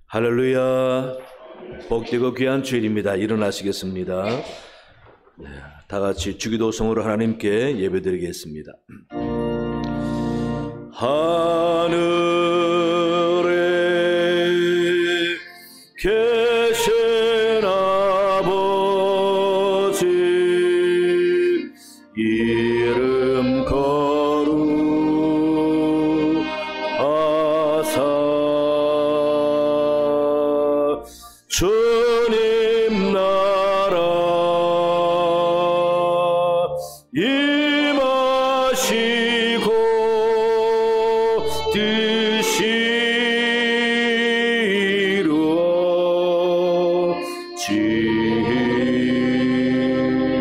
할렐루야. 복되고 귀한 주일입니다. 일어나시겠습니다. 다 같이 주기도성으로 하나님께 예배드리겠습니다. 하늘에 계신 아버지 이름 거룩하사 주님 나라 임하시고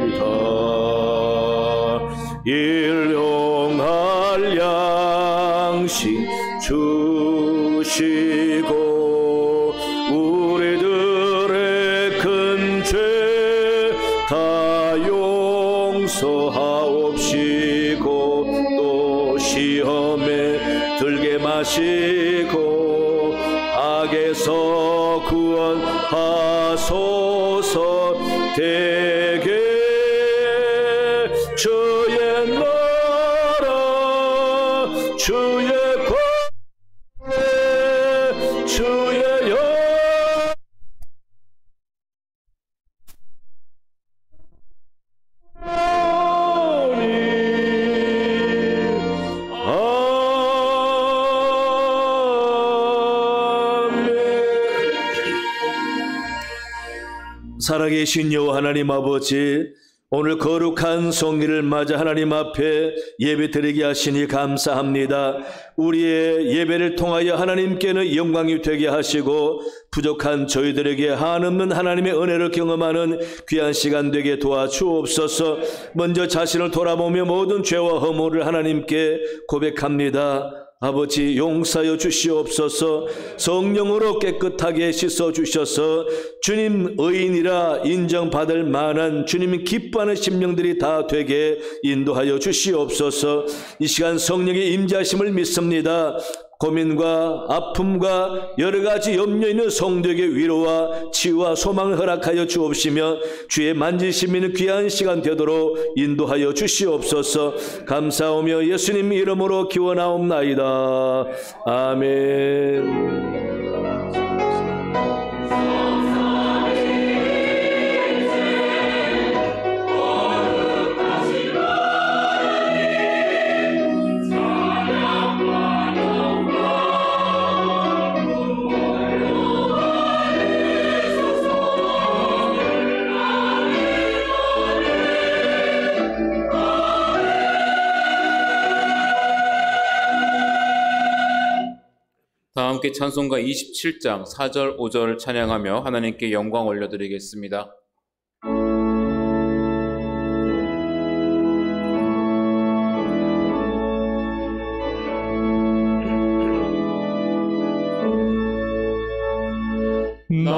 이루어지다. 일용할 양식 주시고 우리들의 큰 죄 다 용서하옵시고 또 시험에 들게 마시고 악에서 구원하소서. 대개 주의 나라 주의 권세 주의 살아계신 여호와 하나님 아버지, 오늘 거룩한 성일을 맞아 하나님 앞에 예배드리게 하시니 감사합니다. 우리의 예배를 통하여 하나님께는 영광이 되게 하시고 부족한 저희들에게 한없는 하나님의 은혜를 경험하는 귀한 시간 되게 도와주옵소서. 먼저 자신을 돌아보며 모든 죄와 허물을 하나님께 고백합니다. 아버지, 용서하여 주시옵소서. 성령으로 깨끗하게 씻어주셔서 주님 의인이라 인정받을 만한 주님 기뻐하는 심령들이 다 되게 인도하여 주시옵소서. 이 시간 성령의 임재하심을 믿습니다. 고민과 아픔과 여러가지 염려 있는 성도에게 위로와 치유와 소망을 허락하여 주옵시며 주의 만지심 있는 귀한 시간 되도록 인도하여 주시옵소서. 감사하며 예수님 이름으로 기원하옵나이다. 아멘. 다 함께 찬송가 27장 4절 5절 찬양하며 하나님께 영광 올려드리겠습니다.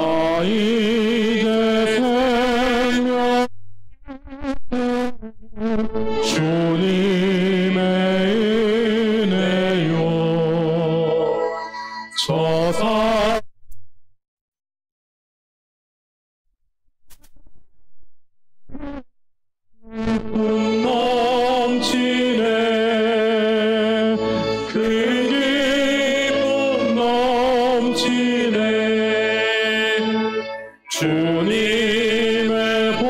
나에게 생명 주님의 은혜요 저사 넘치네 그 기쁨 넘치네 주님의 복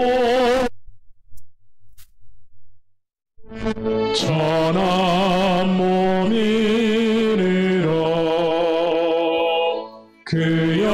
전한 몸이르러 그여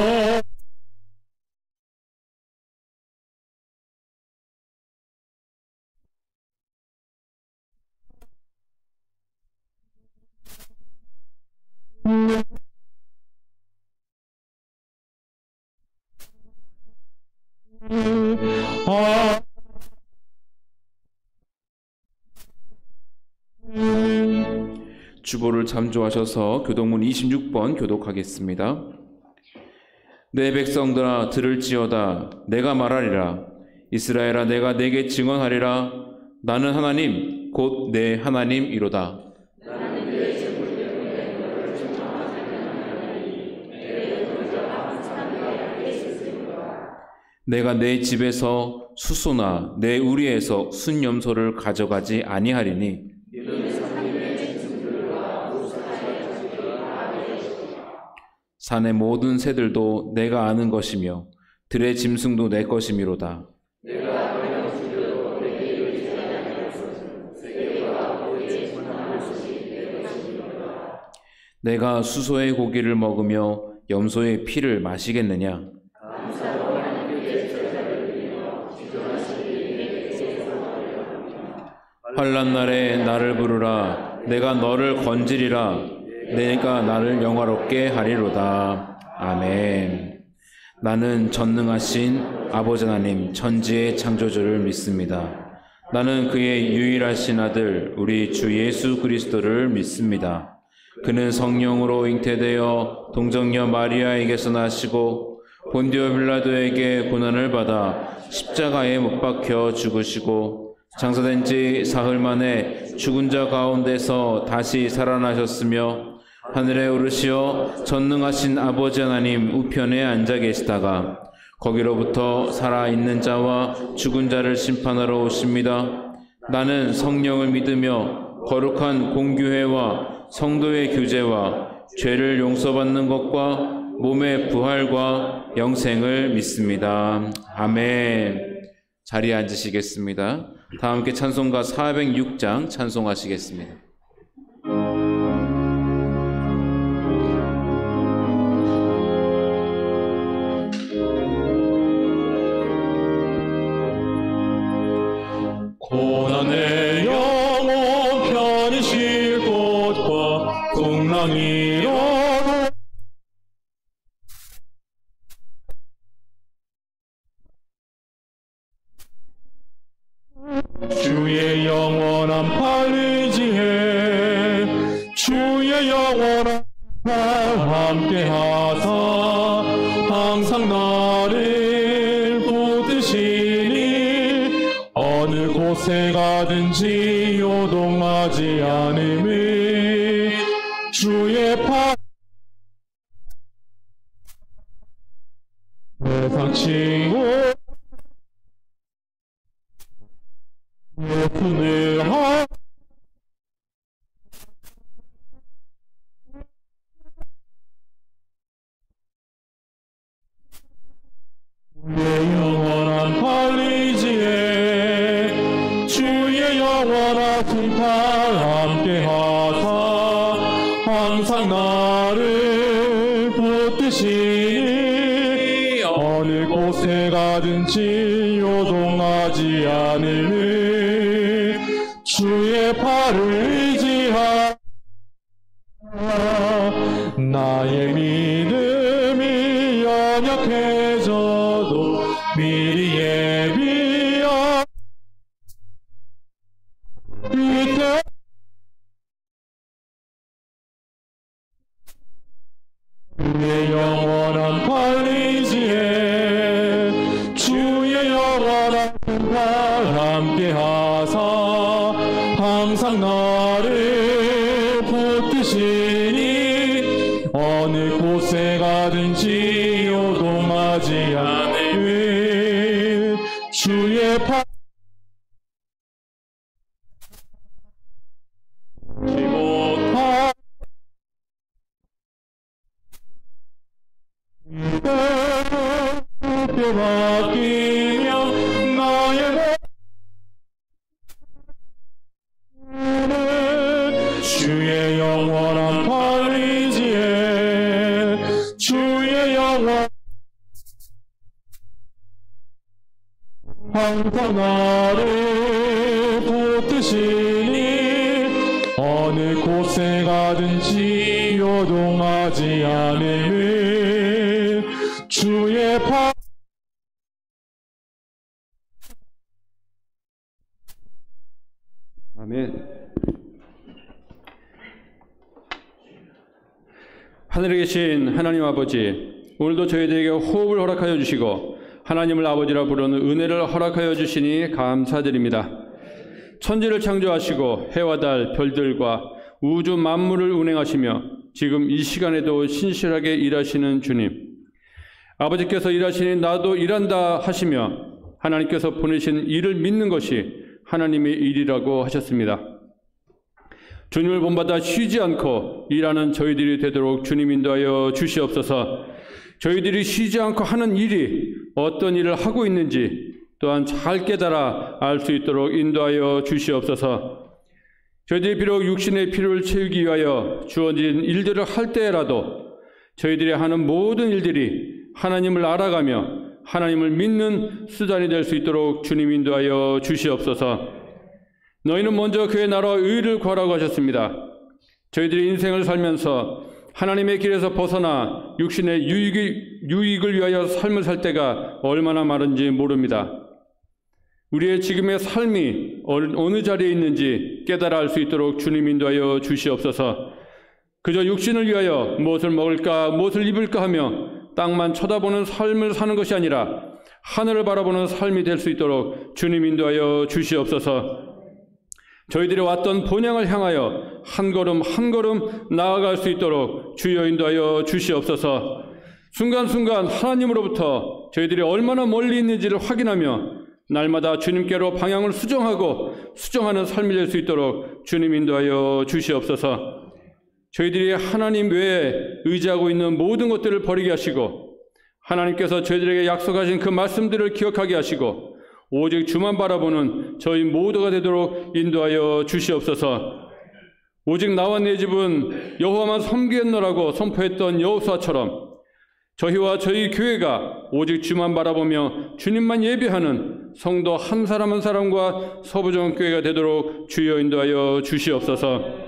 주보를 참조하셔서 교독문 26번 교독하겠습니다. 내 백성들아 들을지어다. 내가 말하리라. 이스라엘아 내가 내게 증언하리라. 나는 하나님 곧 내 하나님이로다. 내가 내 집에서 수소나 내 우리에서 순염소를 가져가지 아니하리니 산의 모든 새들도 내가 아는 것이며 들의 짐승도 내 것이미로다. 내가 수소의 고기를 먹으며 염소의 피를 마시겠느냐? 환난 날에 나를 부르라. 내가 너를 건지리라. 내가 나를 영화롭게 하리로다. 아멘. 나는 전능하신 아버지 하나님 천지의 창조주를 믿습니다. 나는 그의 유일하신 아들 우리 주 예수 그리스도를 믿습니다. 그는 성령으로 잉태되어 동정녀 마리아에게서 나시고 본디오 빌라도에게 고난을 받아 십자가에 못 박혀 죽으시고 장사된 지 사흘 만에 죽은 자 가운데서 다시 살아나셨으며 하늘에 오르시어 전능하신 아버지 하나님 우편에 앉아 계시다가 거기로부터 살아있는 자와 죽은 자를 심판하러 오십니다. 나는 성령을 믿으며 거룩한 공교회와 성도의 교제와 죄를 용서받는 것과 몸의 부활과 영생을 믿습니다. 아멘. 자리에 앉으시겠습니다. 다 함께 찬송가 406장 찬송하시겠습니다. 고난의 영혼 편히 쉴 곳과 풍랑이로 주의 영원한 팔 의지해 주의 영원한 팔 함께하사 항상 나를 붙드시니 어느 곳에 가든지 요동하지 않음을 주의 팔 세상 치고 오픈을 하 주의 영원한 팔 의지해 주의 영원하신 팔 함께하사 항상 나를 붙드시니 어느 곳에 가든지 요동하지 않음을 주의 팔을 의지하 나의 믿음이 연약해져도 미리 예비한 그때 주의 영원한 팔 의지해 주의 영원한 팔 함께하사 항상 나를 붙드시니 어느 곳에 가든지 요동하지 않음을 주의 팔 못하 주께 맡기며 나의 주의 영원한 팔 의지해 주의 영원 항상 나를 붙드시니 어느 곳에 가든지 요동하지 않음을 주의 팔 아멘. 하늘에 계신 하나님 아버지, 오늘도 저희들에게 호흡을 허락하여 주시고 하나님을 아버지라 부르는 은혜를 허락하여 주시니 감사드립니다. 천지를 창조하시고 해와 달, 별들과 우주 만물을 운행하시며 지금 이 시간에도 신실하게 일하시는 주님, 아버지께서 일하시니 나도 일한다 하시며 하나님께서 보내신 일을 믿는 것이 하나님의 일이라고 하셨습니다. 주님을 본받아 쉬지 않고 일하는 저희들이 되도록 주님 인도하여 주시옵소서. 저희들이 쉬지 않고 하는 일이 어떤 일을 하고 있는지 또한 잘 깨달아 알 수 있도록 인도하여 주시옵소서. 저희들이 비록 육신의 필요를 채우기 위하여 주어진 일들을 할 때라도 저희들이 하는 모든 일들이 하나님을 알아가며 하나님을 믿는 수단이 될 수 있도록 주님 인도하여 주시옵소서. 너희는 먼저 그의 나라와 의를 구하라고 하셨습니다. 저희들이 인생을 살면서 하나님의 길에서 벗어나 육신의 유익을 위하여 삶을 살 때가 얼마나 많은지 모릅니다. 우리의 지금의 삶이 어느 자리에 있는지 깨달아 알 수 있도록 주님 인도하여 주시옵소서. 그저 육신을 위하여 무엇을 먹을까 무엇을 입을까 하며 땅만 쳐다보는 삶을 사는 것이 아니라 하늘을 바라보는 삶이 될 수 있도록 주님 인도하여 주시옵소서. 저희들이 왔던 본향을 향하여 한 걸음 한 걸음 나아갈 수 있도록 주여 인도하여 주시옵소서. 순간순간 하나님으로부터 저희들이 얼마나 멀리 있는지를 확인하며 날마다 주님께로 방향을 수정하는 삶이 될 수 있도록 주님 인도하여 주시옵소서. 저희들이 하나님 외에 의지하고 있는 모든 것들을 버리게 하시고 하나님께서 저희들에게 약속하신 그 말씀들을 기억하게 하시고 오직 주만 바라보는 저희 모두가 되도록 인도하여 주시옵소서. 오직 나와 내 집은 여호와만 섬기겠노라고 선포했던 여호수아처럼 저희와 저희 교회가 오직 주만 바라보며 주님만 예배하는 성도 한 사람 한 사람과 서부정교회가 되도록 주여 인도하여 주시옵소서.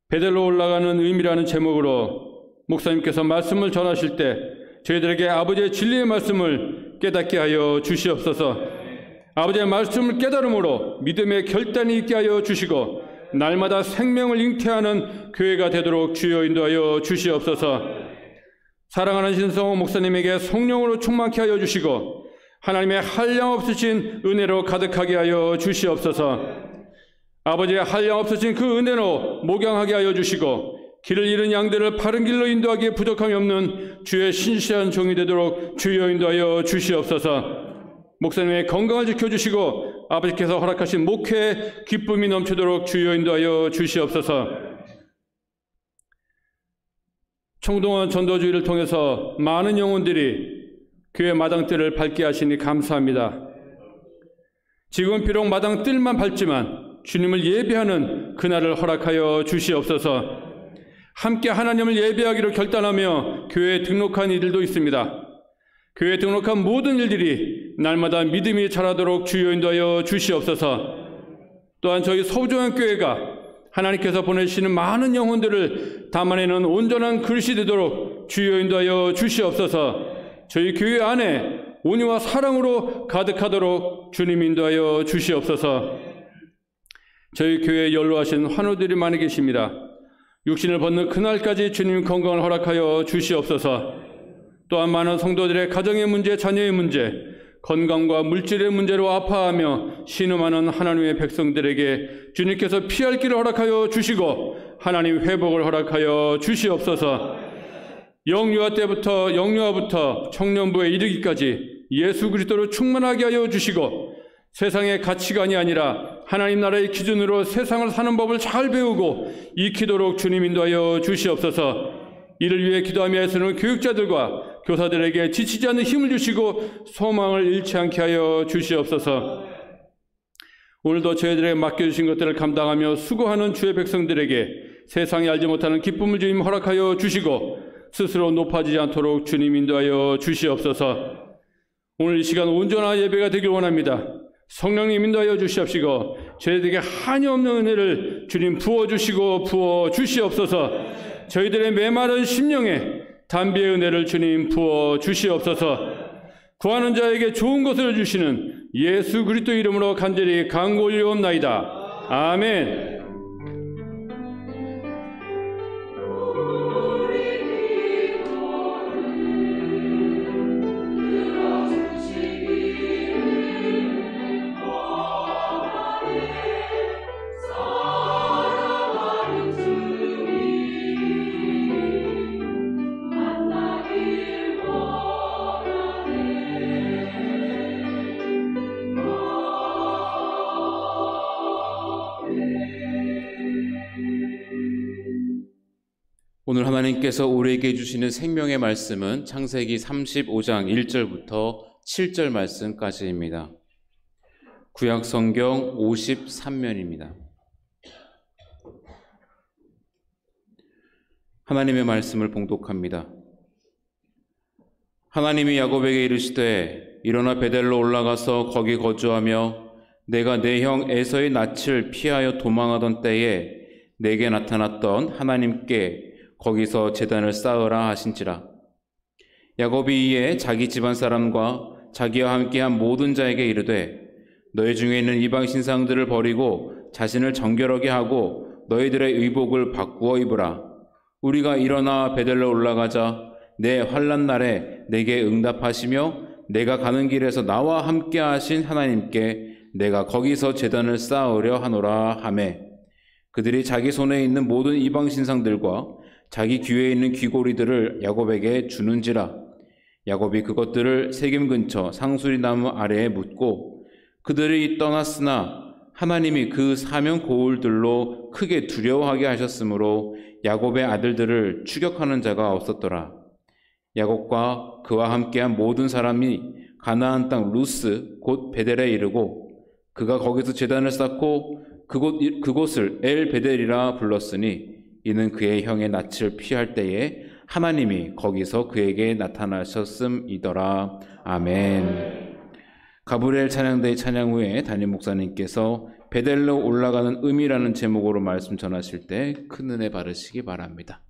베델로 올라가는 의미라는 제목으로 목사님께서 말씀을 전하실 때 저희들에게 아버지의 진리의 말씀을 깨닫게 하여 주시옵소서. 아버지의 말씀을 깨달음으로 믿음의 결단이 있게 하여 주시고 날마다 생명을 잉태하는 교회가 되도록 주여 인도하여 주시옵소서. 사랑하는 신성호 목사님에게 성령으로 충만케 하여 주시고 하나님의 한량없으신 은혜로 가득하게 하여 주시옵소서. 아버지의 한량없으신 그 은혜로 목양하게 하여 주시고 길을 잃은 양들을 바른 길로 인도하기에 부족함이 없는 주의 신실한 종이 되도록 주여 인도하여 주시옵소서. 목사님의 건강을 지켜주시고 아버지께서 허락하신 목회에 기쁨이 넘치도록 주여 인도하여 주시옵소서. 청동원 전도주의를 통해서 많은 영혼들이 교회 마당뜰을 밟게 하시니 감사합니다. 지금 비록 마당 뜰만 밟지만 주님을 예배하는 그날을 허락하여 주시옵소서. 함께 하나님을 예배하기로 결단하며 교회에 등록한 이들도 있습니다. 교회에 등록한 모든 일들이 날마다 믿음이 자라도록 주여 인도하여 주시옵소서. 또한 저희 서부종합교회가 하나님께서 보내시는 많은 영혼들을 담아내는 온전한 그릇이 되도록 주여 인도하여 주시옵소서. 저희 교회 안에 온유와 사랑으로 가득하도록 주님 인도하여 주시옵소서. 저희 교회에 연로하신 환우들이 많이 계십니다. 육신을 벗는 그날까지 주님 건강을 허락하여 주시옵소서. 또한 많은 성도들의 가정의 문제, 자녀의 문제, 건강과 물질의 문제로 아파하며 신음하는 하나님의 백성들에게 주님께서 피할 길을 허락하여 주시고 하나님 회복을 허락하여 주시옵소서. 영유아부터 청년부에 이르기까지 예수 그리스도로 충만하게 하여 주시고 세상의 가치관이 아니라 하나님 나라의 기준으로 세상을 사는 법을 잘 배우고 익히도록 주님 인도하여 주시옵소서. 이를 위해 기도하며 애쓰는 교육자들과 교사들에게 지치지 않는 힘을 주시고 소망을 잃지 않게 하여 주시옵소서. 오늘도 저희들에게 맡겨주신 것들을 감당하며 수고하는 주의 백성들에게 세상이 알지 못하는 기쁨을 주님 허락하여 주시고 스스로 높아지지 않도록 주님 인도하여 주시옵소서. 오늘 이 시간 온전한 예배가 되길 원합니다. 성령님 인도하여 주시옵시고 저희들에게 한이 없는 은혜를 주님 부어주시고 부어주시옵소서. 저희들의 메마른 심령에 담비의 은혜를 주님 부어주시옵소서. 구하는 자에게 좋은 것을 주시는 예수 그리스도 이름으로 간절히 간구 올리옵나이다. 아멘. 만나기 오늘 하나님께서 우리에게 주시는 생명의 말씀은 창세기 35장 1절부터 7절 말씀까지입니다. 구약 성경 53면입니다. 하나님의 말씀을 봉독합니다. 하나님이 야곱에게 이르시되 일어나 베델로 올라가서 거기 거주하며 내가 내 형 에서의 낯을 피하여 도망하던 때에 내게 나타났던 하나님께 거기서 제단을 쌓으라 하신지라. 야곱이 이에 자기 집안 사람과 자기와 함께한 모든 자에게 이르되 너희 중에 있는 이방 신상들을 버리고 자신을 정결하게 하고 너희들의 의복을 바꾸어 입으라. 우리가 일어나 베델로 올라가자. 내 환난 날에 내게 응답하시며 내가 가는 길에서 나와 함께 하신 하나님께 내가 거기서 제단을 쌓으려 하노라 하매 그들이 자기 손에 있는 모든 이방 신상들과 자기 귀에 있는 귀고리들을 야곱에게 주는지라. 야곱이 그것들을 세겜 근처 상수리 나무 아래에 묻고 그들이 떠났으나 하나님이 그 사면 고울들로 크게 두려워하게 하셨으므로 야곱의 아들들을 추격하는 자가 없었더라. 야곱과 그와 함께한 모든 사람이 가나안 땅 루스 곧 베델에 이르고 그가 거기서 제단을 쌓고 그곳을 엘 베델이라 불렀으니 이는 그의 형의 낯을 피할 때에 하나님이 거기서 그에게 나타나셨음이더라. 아멘. 가브리엘 찬양대의 찬양 후에 담임 목사님께서 베델로 올라가는 의미라는 제목으로 말씀 전하실 때 큰 은혜 받으시기 바랍니다.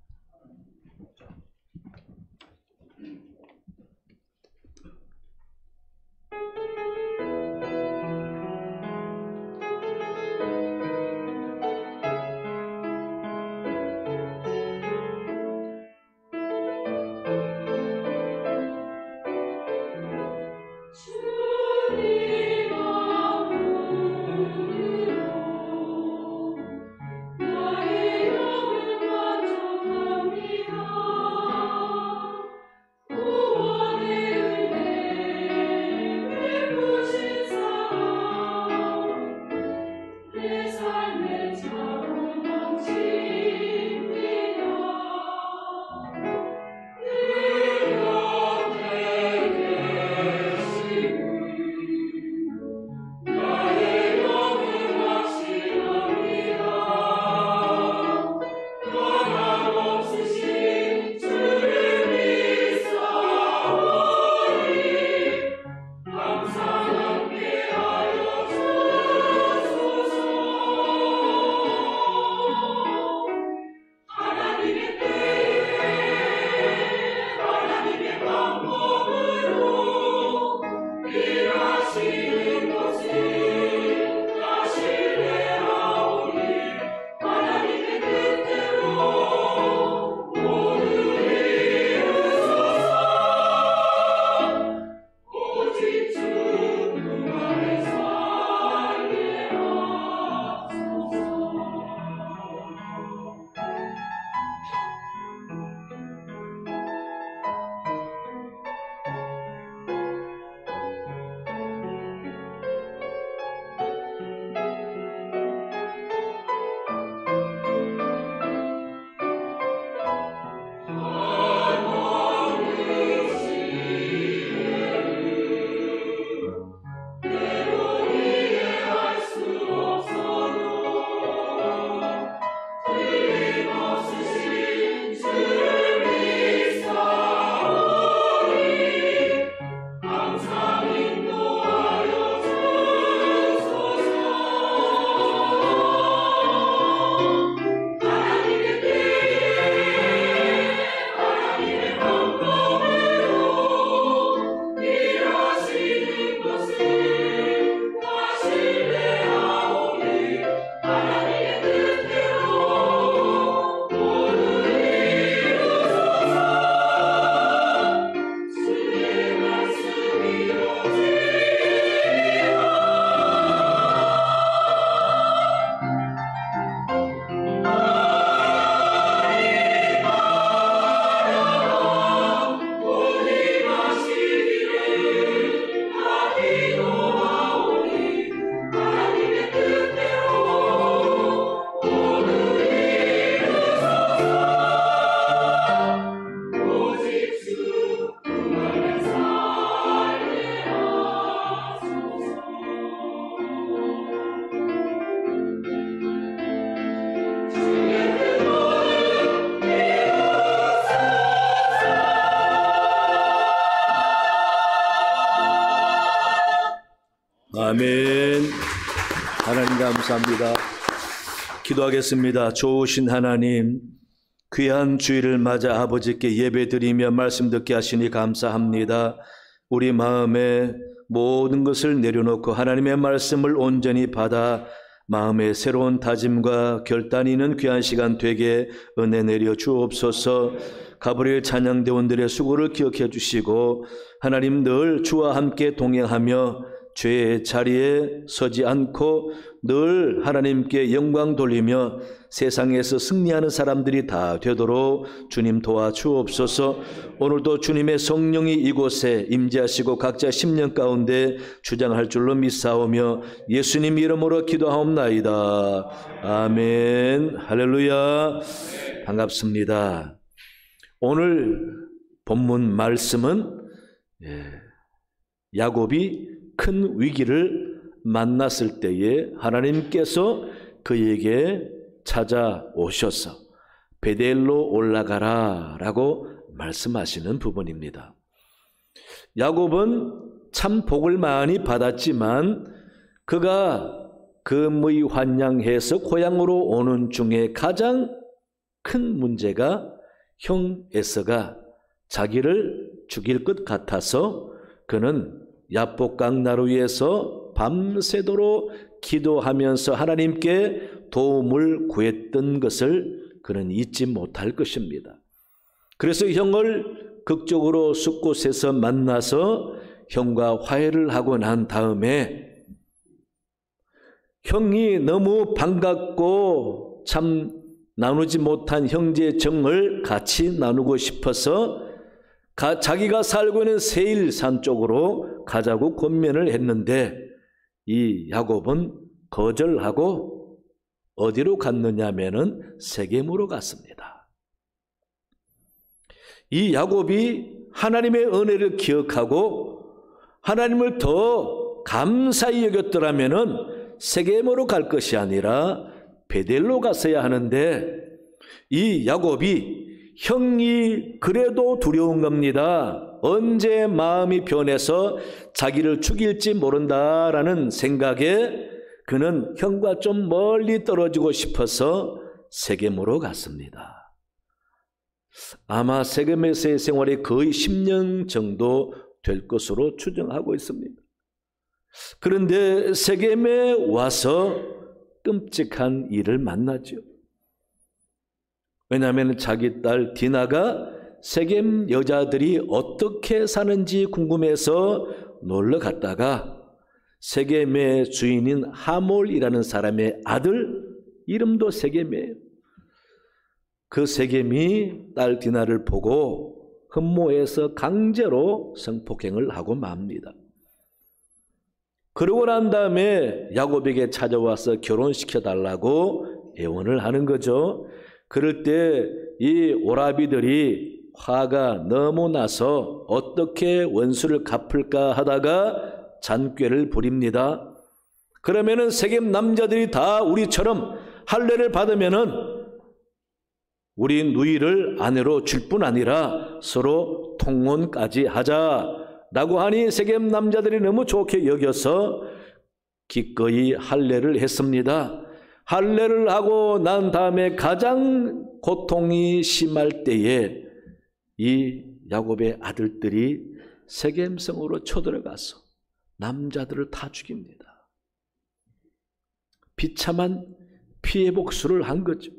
아멘. 하나님 감사합니다. 기도하겠습니다. 좋으신 하나님, 귀한 주일을 맞아 아버지께 예배드리며 말씀 듣게 하시니 감사합니다. 우리 마음에 모든 것을 내려놓고 하나님의 말씀을 온전히 받아 마음에 새로운 다짐과 결단이 있는 귀한 시간 되게 은혜 내려 주옵소서. 가브리엘 찬양대원들의 수고를 기억해 주시고 하나님 늘 주와 함께 동행하며 죄의 자리에 서지 않고 늘 하나님께 영광 돌리며 세상에서 승리하는 사람들이 다 되도록 주님 도와주옵소서. 오늘도 주님의 성령이 이곳에 임재하시고 각자 심령 가운데 주장할 줄로 믿사오며 예수님 이름으로 기도하옵나이다. 아멘. 할렐루야. 반갑습니다. 오늘 본문 말씀은 야곱이 큰 위기를 만났을 때에 하나님께서 그에게 찾아오셔서 베델로 올라가라 라고 말씀하시는 부분입니다. 야곱은 참 복을 많이 받았지만 그가 금의 환양해서 고향으로 오는 중에 가장 큰 문제가 형 에서가 자기를 죽일 것 같아서 그는 야복강 나루 위에서 밤새도록 기도하면서 하나님께 도움을 구했던 것을 그는 잊지 못할 것입니다. 그래서 형을 극적으로 숫곳에서 만나서 형과 화해를 하고 난 다음에 형이 너무 반갑고 참 나누지 못한 형제의 정을 같이 나누고 싶어서 자기가 살고 있는 세일산 쪽으로 가자고 권면을 했는데 이 야곱은 거절하고 어디로 갔느냐면은 세겜으로 갔습니다. 이 야곱이 하나님의 은혜를 기억하고 하나님을 더 감사히 여겼더라면은 세겜으로 갈 것이 아니라 베델로 갔어야 하는데 이 야곱이 형이 그래도 두려운 겁니다. 언제 마음이 변해서 자기를 죽일지 모른다라는 생각에 그는 형과 좀 멀리 떨어지고 싶어서 세겜으로 갔습니다. 아마 세겜에서의 생활이 거의 10년 정도 될 것으로 추정하고 있습니다. 그런데 세겜에 와서 끔찍한 일을 만나죠. 왜냐하면 자기 딸 디나가 세겜 여자들이 어떻게 사는지 궁금해서 놀러 갔다가 세겜의 주인인 하몰이라는 사람의 아들, 이름도 세겜이에요. 그 세겜이 딸 디나를 보고 흠모해서 강제로 성폭행을 하고 맙니다. 그러고 난 다음에 야곱에게 찾아와서 결혼시켜달라고 애원을 하는 거죠. 그럴 때 이 오라비들이 화가 너무 나서 어떻게 원수를 갚을까 하다가 잔꾀를 부립니다. 그러면은 세겜 남자들이 다 우리처럼 할례를 받으면은 우리 누이를 아내로 줄 뿐 아니라 서로 통혼까지 하자라고 하니 세겜 남자들이 너무 좋게 여겨서 기꺼이 할례를 했습니다. 할례를 하고 난 다음에 가장 고통이 심할 때에 이 야곱의 아들들이 세겜성으로 쳐들어가서 남자들을 다 죽입니다. 비참한 피해 복수를 한 거죠.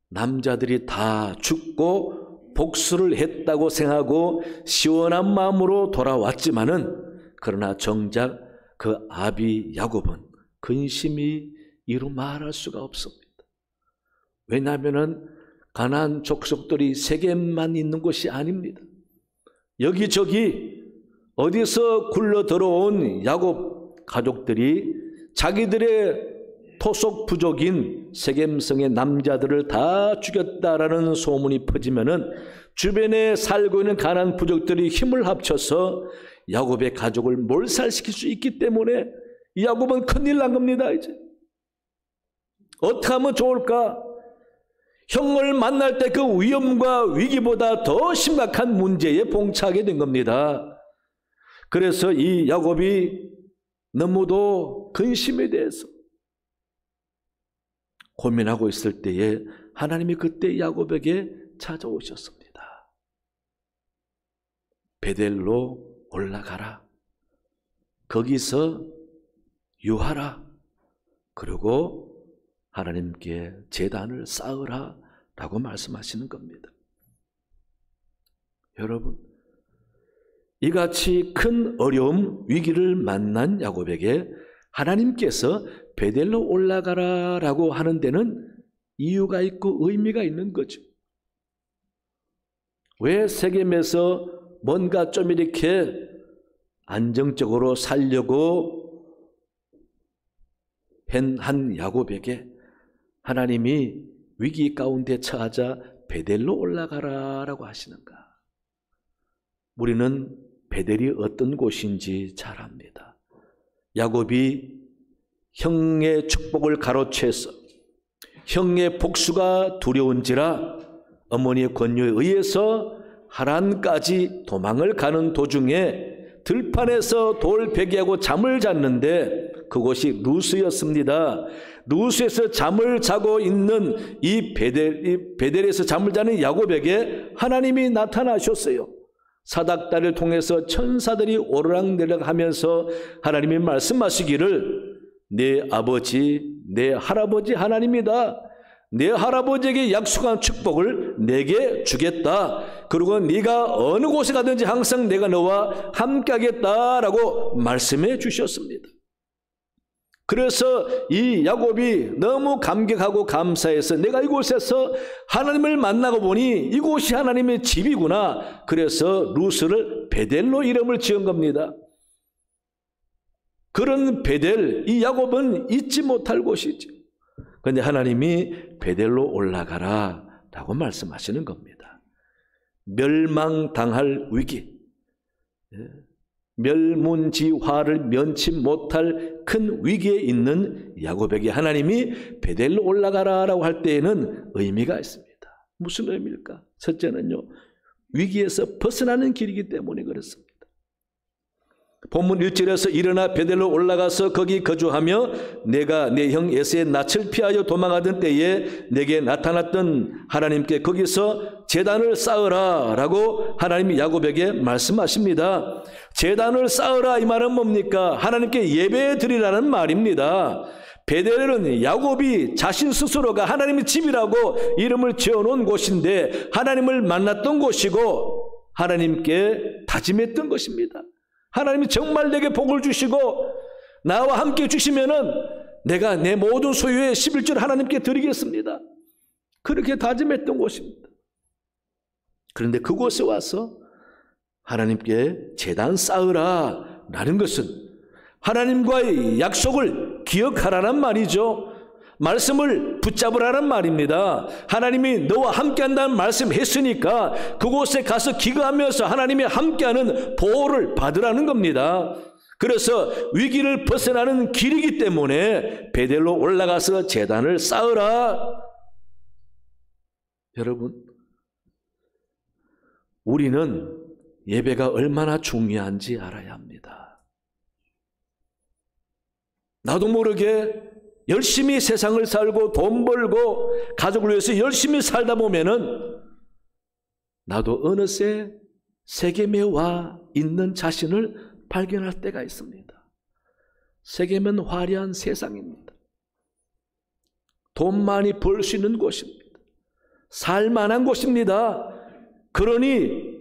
남자들이 다 죽고 복수를 했다고 생각하고 시원한 마음으로 돌아왔지만은 그러나 정작 그 아비 야곱은 근심이 이루 말할 수가 없습니다. 왜냐하면 가나안 족속들이 세겜만 있는 곳이 아닙니다. 여기저기 어디서 굴러 들어온 야곱 가족들이 자기들의 토속 부족인 세겜성의 남자들을 다 죽였다라는 소문이 퍼지면은 주변에 살고 있는 가나안 부족들이 힘을 합쳐서 야곱의 가족을 몰살시킬 수 있기 때문에 야곱은 큰일 난 겁니다. 이제 어떻게 하면 좋을까? 형을 만날 때 그 위험과 위기보다 더 심각한 문제에 봉착하게 된 겁니다. 그래서 이 야곱이 너무도 근심에 대해서 고민하고 있을 때에 하나님이 그때 야곱에게 찾아오셨습니다. 베델로 올라가라. 거기서 유하라. 그리고 하나님께 제단을 쌓으라 라고 말씀하시는 겁니다. 여러분, 이같이 큰 어려움, 위기를 만난 야곱에게 하나님께서 베델로 올라가라 라고 하는 데는 이유가 있고 의미가 있는 거죠. 왜 세겜에서 뭔가 좀 이렇게 안정적으로 살려고 한 야곱에게 하나님이 위기 가운데 처하자 베델로 올라가라라고 하시는가? 우리는 베델이 어떤 곳인지 잘 압니다. 야곱이 형의 축복을 가로채서 형의 복수가 두려운지라 어머니의 권유에 의해서 하란까지 도망을 가는 도중에 들판에서 돌 베개하고 잠을 잤는데 그곳이 루스였습니다. 루스에서 잠을 자고 있는 이 베델에서 잠을 자는 야곱에게 하나님이 나타나셨어요. 사닥다리를 통해서 천사들이 오르락내리락 하면서 하나님이 말씀하시기를 내 아버지, 내 할아버지 하나님이다. 내 할아버지에게 약속한 축복을 내게 주겠다. 그리고 네가 어느 곳에 가든지 항상 내가 너와 함께 하겠다라고 말씀해 주셨습니다. 그래서 이 야곱이 너무 감격하고 감사해서 내가 이곳에서 하나님을 만나고 보니 이곳이 하나님의 집이구나. 그래서 루스를 베델로 이름을 지은 겁니다. 그런 베델, 이 야곱은 잊지 못할 곳이죠. 그런데 하나님이 베델로 올라가라 라고 말씀하시는 겁니다. 멸망당할 위기, 멸문지화를 면치 못할 큰 위기에 있는 야곱에게 하나님이 베델로 올라가라라고 할 때에는 의미가 있습니다. 무슨 의미일까? 첫째는요, 위기에서 벗어나는 길이기 때문에 그렇습니다. 본문 1절에서 일어나 베델로 올라가서 거기 거주하며 내가 내 형 에서의 낯을 피하여 도망하던 때에 내게 나타났던 하나님께 거기서 제단을 쌓으라 라고 하나님이 야곱에게 말씀하십니다. 제단을 쌓으라 이 말은 뭡니까? 하나님께 예배 드리라는 말입니다. 베델은 야곱이 자신 스스로가 하나님의 집이라고 이름을 지어놓은 곳인데 하나님을 만났던 곳이고 하나님께 다짐했던 것입니다. 하나님이 정말 내게 복을 주시고 나와 함께 주시면은 내가 내 모든 소유의 11절 하나님께 드리겠습니다. 그렇게 다짐했던 곳입니다. 그런데 그곳에 와서 하나님께 제단 쌓으라 라는 것은 하나님과의 약속을 기억하라는 말이죠. 말씀을 붙잡으라는 말입니다. 하나님이 너와 함께한다는 말씀했으니까 그곳에 가서 기거하면서 하나님이 함께하는 보호를 받으라는 겁니다. 그래서 위기를 벗어나는 길이기 때문에 베델로 올라가서 제단을 쌓으라. 여러분, 우리는 예배가 얼마나 중요한지 알아야 합니다. 나도 모르게 열심히 세상을 살고 돈 벌고 가족을 위해서 열심히 살다 보면은 나도 어느새 세겜에 와 있는 자신을 발견할 때가 있습니다. 세겜은 화려한 세상입니다. 돈 많이 벌 수 있는 곳입니다. 살만한 곳입니다. 그러니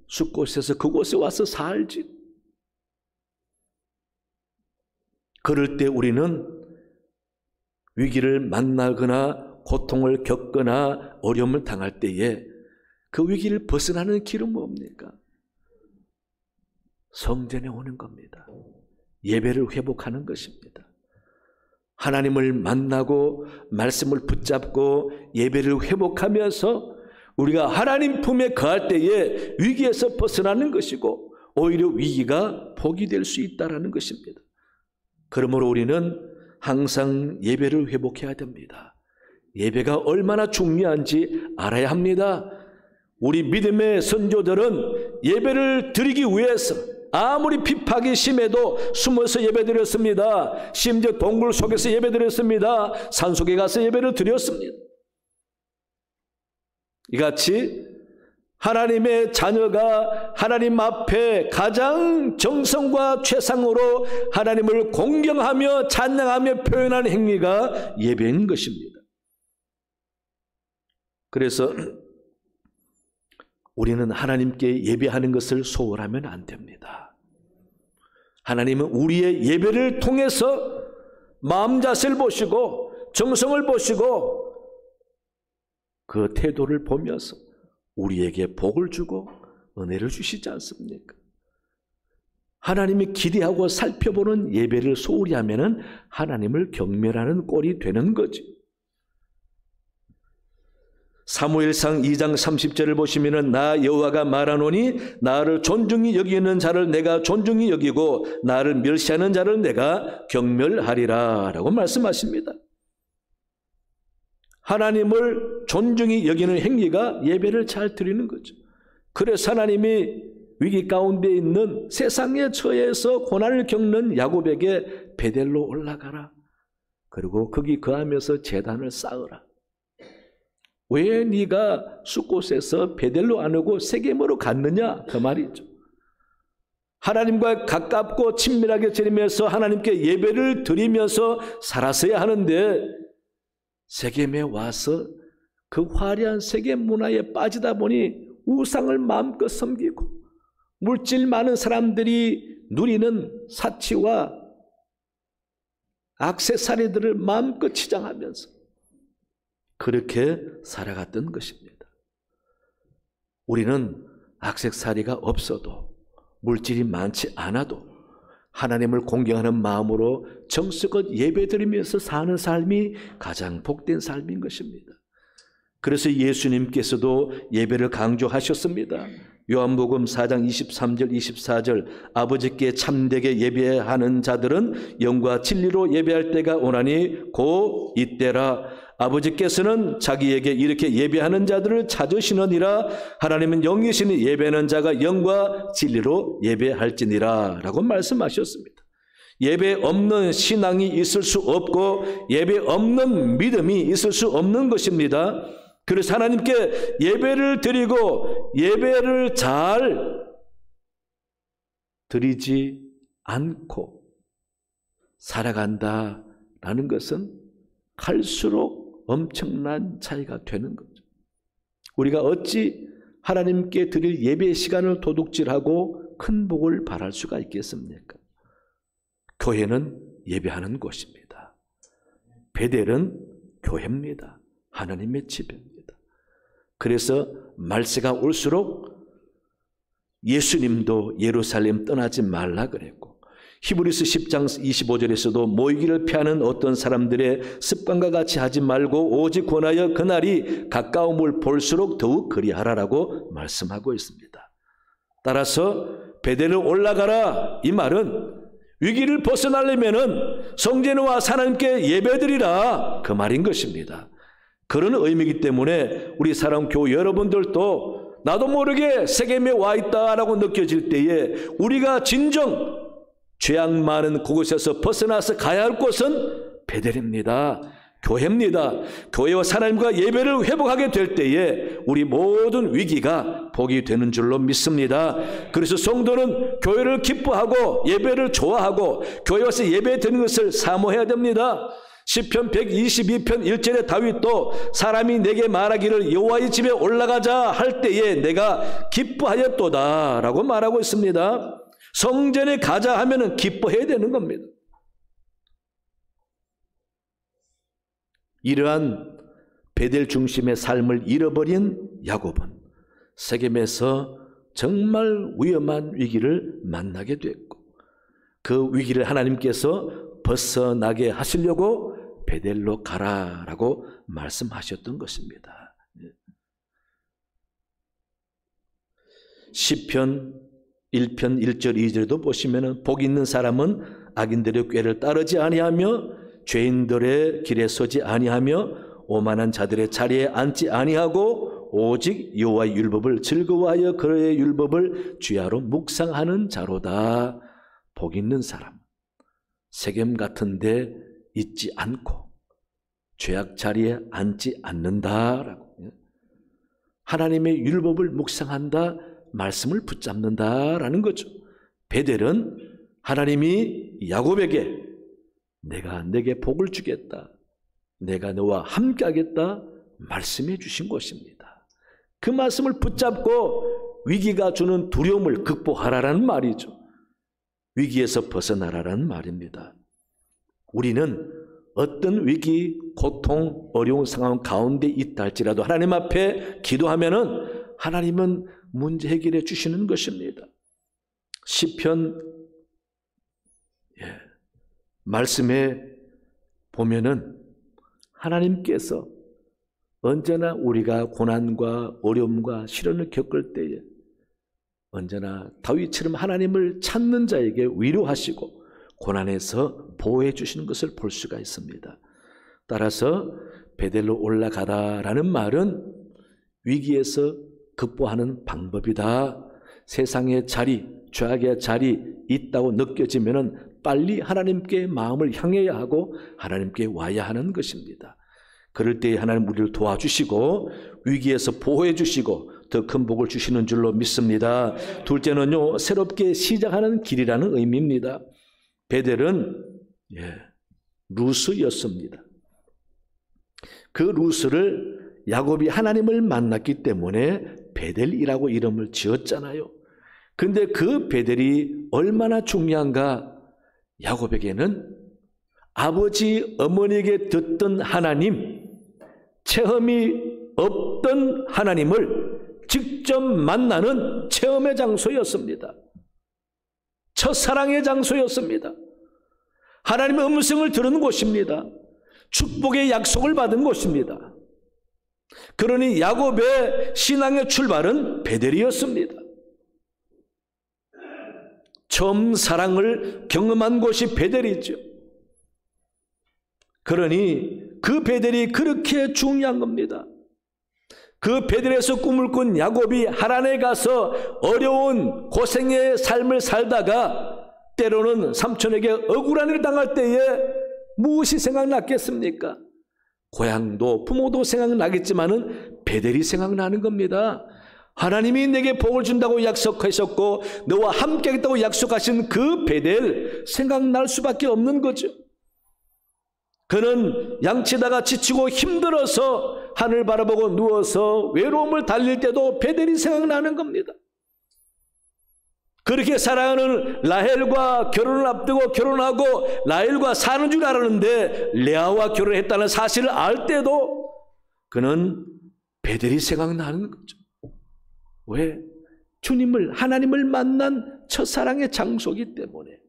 숲곳에서 그곳에 와서 살지. 그럴 때 우리는 위기를 만나거나 고통을 겪거나 어려움을 당할 때에 그 위기를 벗어나는 길은 뭡니까? 성전에 오는 겁니다. 예배를 회복하는 것입니다. 하나님을 만나고 말씀을 붙잡고 예배를 회복하면서 우리가 하나님 품에 거할 때에 위기에서 벗어나는 것이고 오히려 위기가 복이 될 수 있다는 것입니다. 그러므로 우리는 항상 예배를 회복해야 됩니다. 예배가 얼마나 중요한지 알아야 합니다. 우리 믿음의 선조들은 예배를 드리기 위해서 아무리 핍박이 심해도 숨어서 예배드렸습니다. 심지어 동굴 속에서 예배드렸습니다. 산속에 가서 예배를 드렸습니다. 이같이 하나님의 자녀가 하나님 앞에 가장 정성과 최상으로 하나님을 공경하며 찬양하며 표현하는 행위가 예배인 것입니다. 그래서 우리는 하나님께 예배하는 것을 소홀하면 안 됩니다. 하나님은 우리의 예배를 통해서 마음 자세를 보시고 정성을 보시고 그 태도를 보면서 우리에게 복을 주고 은혜를 주시지 않습니까? 하나님이 기대하고 살펴보는 예배를 소홀히 하면은 하나님을 경멸하는 꼴이 되는 거지. 사무엘상 2장 30절을 보시면은 나 여호와가 말하노니 나를 존중히 여기는 자를 내가 존중히 여기고 나를 멸시하는 자를 내가 경멸하리라 라고 말씀하십니다. 하나님을 존중히 여기는 행위가 예배를 잘 드리는 거죠. 그래서 하나님이 위기 가운데 있는 세상에 처해서 고난을 겪는 야곱에게 베델로 올라가라. 그리고 거기 거하면서 제단을 쌓으라. 왜 네가 숫곳에서 베델로 안 오고 세겜으로 갔느냐? 그 말이죠. 하나님과 가깝고 친밀하게 지내면서 하나님께 예배를 드리면서 살았어야 하는데 세겜에 와서 그 화려한 세겜 문화에 빠지다 보니 우상을 마음껏 섬기고 물질 많은 사람들이 누리는 사치와 액세서리들을 마음껏 치장하면서 그렇게 살아갔던 것입니다. 우리는 액세서리가 없어도 물질이 많지 않아도 하나님을 공경하는 마음으로 정성껏 예배드리면서 사는 삶이 가장 복된 삶인 것입니다. 그래서 예수님께서도 예배를 강조하셨습니다. 요한복음 4장 23절 24절 아버지께 참되게 예배하는 자들은 영과 진리로 예배할 때가 오나니 곧 이때라. 아버지께서는 자기에게 이렇게 예배하는 자들을 찾으시느니라. 하나님은 영이시니 예배하는 자가 영과 진리로 예배할지니라 라고 말씀하셨습니다. 예배 없는 신앙이 있을 수 없고 예배 없는 믿음이 있을 수 없는 것입니다. 그래서 하나님께 예배를 드리고 예배를 잘 드리지 않고 살아간다라는 것은 갈수록 엄청난 차이가 되는 거죠. 우리가 어찌 하나님께 드릴 예배 시간을 도둑질하고 큰 복을 바랄 수가 있겠습니까? 교회는 예배하는 곳입니다. 베델은 교회입니다. 하나님의 집입니다. 그래서 말세가 올수록 예수님도 예루살렘 떠나지 말라 그랬고 히브리서 10장 25절에서도 모이기를 피하는 어떤 사람들의 습관과 같이 하지 말고 오직 권하여 그날이 가까움을 볼수록 더욱 그리하라라고 말씀하고 있습니다. 따라서 베델로 올라가라 이 말은 위기를 벗어나려면은 성전에 와서 하나님께 예배드리라 그 말인 것입니다. 그런 의미이기 때문에 우리 사랑 교회 여러분들도 나도 모르게 세겜에 와 있다라고 느껴질 때에 우리가 진정 죄악 많은 그곳에서 벗어나서 가야 할 곳은 베델입니다. 교회입니다. 교회와 하나님과 예배를 회복하게 될 때에 우리 모든 위기가 복이 되는 줄로 믿습니다. 그래서 성도는 교회를 기뻐하고 예배를 좋아하고 교회 와서 예배 드리는 것을 사모해야 됩니다. 시편 122편 1절에 다윗도 사람이 내게 말하기를 여호와의 집에 올라가자 할 때에 내가 기뻐하였도다 라고 말하고 있습니다. 성전에 가자 하면은 기뻐해야 되는 겁니다. 이러한 베델 중심의 삶을 잃어버린 야곱은 세겜에서 정말 위험한 위기를 만나게 됐고 그 위기를 하나님께서 벗어나게 하시려고 베델로 가라라고 말씀하셨던 것입니다. 시편 1편 1절 2절에도 보시면은 복 있는 사람은 악인들의 꾀를 따르지 아니하며 죄인들의 길에 서지 아니하며 오만한 자들의 자리에 앉지 아니하고 오직 여호와의 율법을 즐거워하여 그의 율법을 주야로 묵상하는 자로다. 복 있는 사람, 세겜 같은 데 있지 않고 죄악 자리에 앉지 않는다라고. 하나님의 율법을 묵상한다, 말씀을 붙잡는다라는 거죠. 베델은 하나님이 야곱에게 내가 내게 복을 주겠다, 내가 너와 함께 하겠다 말씀해 주신 것입니다. 그 말씀을 붙잡고 위기가 주는 두려움을 극복하라는 말이죠. 위기에서 벗어나라는 말입니다. 우리는 어떤 위기, 고통, 어려운 상황 가운데 있다 할지라도 하나님 앞에 기도하면은 하나님은 문제 해결해 주시는 것입니다. 시편 말씀에 보면은 하나님께서 언제나 우리가 고난과 어려움과 시련을 겪을 때에 언제나 다윗처럼 하나님을 찾는 자에게 위로하시고 고난에서 보호해 주시는 것을 볼 수가 있습니다. 따라서 베델로 올라가다라는 말은 위기에서 극복하는 방법이다. 세상의 자리, 죄악의 자리 있다고 느껴지면은 빨리 하나님께 마음을 향해야 하고 하나님께 와야 하는 것입니다. 그럴 때 하나님 우리를 도와주시고 위기에서 보호해 주시고 더 큰 복을 주시는 줄로 믿습니다. 둘째는요, 새롭게 시작하는 길이라는 의미입니다. 베델은 루스였습니다. 그 루스를 야곱이 하나님을 만났기 때문에 베델이라고 이름을 지었잖아요. 근데 그 베델이 얼마나 중요한가? 야곱에게는 아버지, 어머니에게 듣던 하나님, 체험이 없던 하나님을 직접 만나는 체험의 장소였습니다. 첫사랑의 장소였습니다. 하나님의 음성을 들은 곳입니다. 축복의 약속을 받은 곳입니다. 그러니 야곱의 신앙의 출발은 베델이었습니다. 처음 사랑을 경험한 곳이 베델이죠. 그러니 그 베델이 그렇게 중요한 겁니다. 그 베델에서 꿈을 꾼 야곱이 하란에 가서 어려운 고생의 삶을 살다가 때로는 삼촌에게 억울한 일을 당할 때에 무엇이 생각났겠습니까? 고향도 부모도 생각나겠지만은 베델이 생각나는 겁니다. 하나님이 내게 복을 준다고 약속하셨고 너와 함께 하겠다고 약속하신 그 베델 생각날 수밖에 없는 거죠. 그는 양치다가 지치고 힘들어서 하늘 바라보고 누워서 외로움을 달릴 때도 베델이 생각나는 겁니다. 그렇게 사랑하는 라헬과 결혼을 앞두고 결혼하고 라헬과 사는 줄 알았는데 레아와 결혼했다는 사실을 알 때도 그는 베델이 생각나는 거죠. 왜? 주님을, 하나님을 만난 첫사랑의 장소이기 때문에.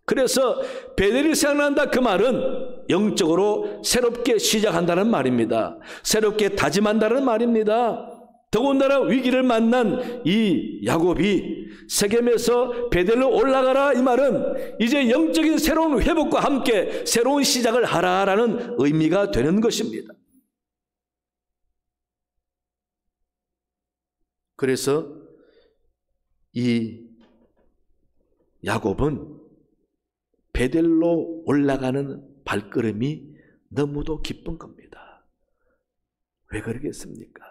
그래서 베델이 생각난다 그 말은 영적으로 새롭게 시작한다는 말입니다. 새롭게 다짐한다는 말입니다. 더군다나 위기를 만난 이 야곱이 세겜에서 베델로 올라가라 이 말은 이제 영적인 새로운 회복과 함께 새로운 시작을 하라라는 의미가 되는 것입니다. 그래서 이 야곱은 베델로 올라가는 발걸음이 너무도 기쁜 겁니다. 왜 그러겠습니까?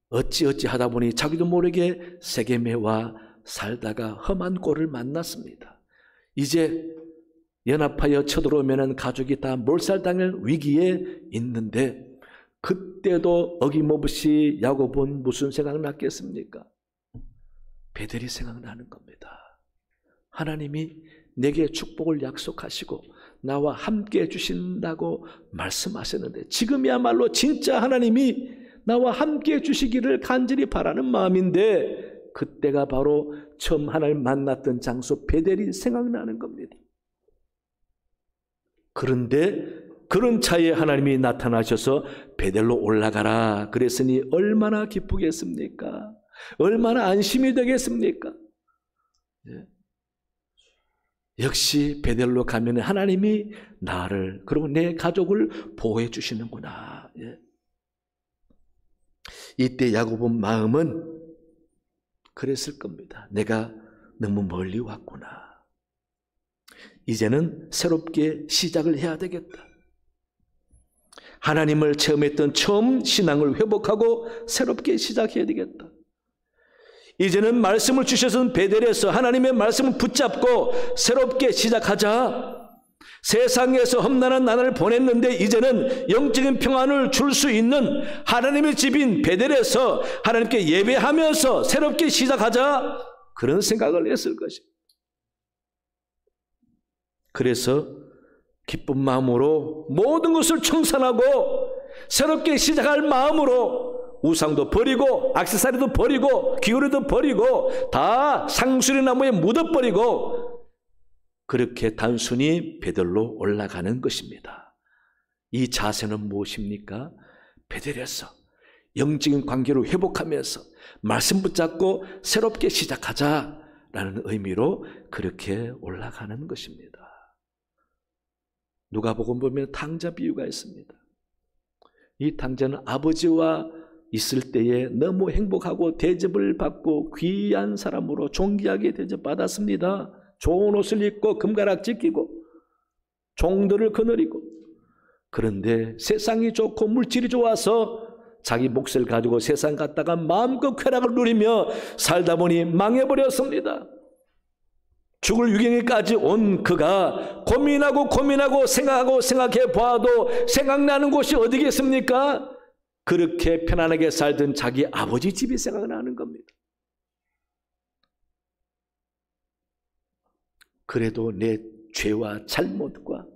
어찌 하다 보니 자기도 모르게 세겜에 와 살다가 험한 꼴을 만났습니다. 이제 연합하여 쳐들어오면 가족이 다 몰살당할 위기에 있는데 그때도 어김없이 야곱은 무슨 생각 났겠습니까? 베델이 생각나는 겁니다. 하나님이 내게 축복을 약속하시고 나와 함께 해주신다고 말씀하셨는데 지금이야말로 진짜 하나님이 나와 함께 해주시기를 간절히 바라는 마음인데 그때가 바로 처음 하나님 만났던 장소 베델이 생각나는 겁니다. 그런데 그런 차에 하나님이 나타나셔서 베델로 올라가라 그랬으니 얼마나 기쁘겠습니까? 얼마나 안심이 되겠습니까? 역시 베델로 가면 하나님이 나를 그리고 내 가족을 보호해 주시는구나. 이때 야곱의 마음은 그랬을 겁니다. 내가 너무 멀리 왔구나. 이제는 새롭게 시작을 해야 되겠다. 하나님을 체험했던 처음 신앙을 회복하고 새롭게 시작해야 되겠다. 이제는 말씀을 주셔서 베델에서 하나님의 말씀을 붙잡고 새롭게 시작하자. 세상에서 험난한 나날을 보냈는데 이제는 영적인 평안을 줄 수 있는 하나님의 집인 베델에서 하나님께 예배하면서 새롭게 시작하자. 그런 생각을 했을 것입니다. 그래서 기쁜 마음으로 모든 것을 청산하고 새롭게 시작할 마음으로 우상도 버리고 액세서리도 버리고 귀걸이도 버리고 다 상수리 나무에 묻어버리고 그렇게 단순히 베델로 올라가는 것입니다. 이 자세는 무엇입니까? 베델에서 영적인 관계를 회복하면서 말씀 붙잡고 새롭게 시작하자라는 의미로 그렇게 올라가는 것입니다. 누가복음 보면 탕자 비유가 있습니다. 이 탕자는 아버지와 있을 때에 너무 행복하고 대접을 받고 귀한 사람으로 존귀하게 대접받았습니다. 좋은 옷을 입고 금가락지 끼고 종들을 거느리고, 그런데 세상이 좋고 물질이 좋아서 자기 몫을 가지고 세상 갔다가 마음껏 쾌락을 누리며 살다 보니 망해버렸습니다. 죽을 유경에까지 온 그가 고민하고 생각해 보아도 생각나는 곳이 어디겠습니까? 그렇게 편안하게 살던 자기 아버지 집이 생각나는 겁니다. 그래도 내 죄와 잘못과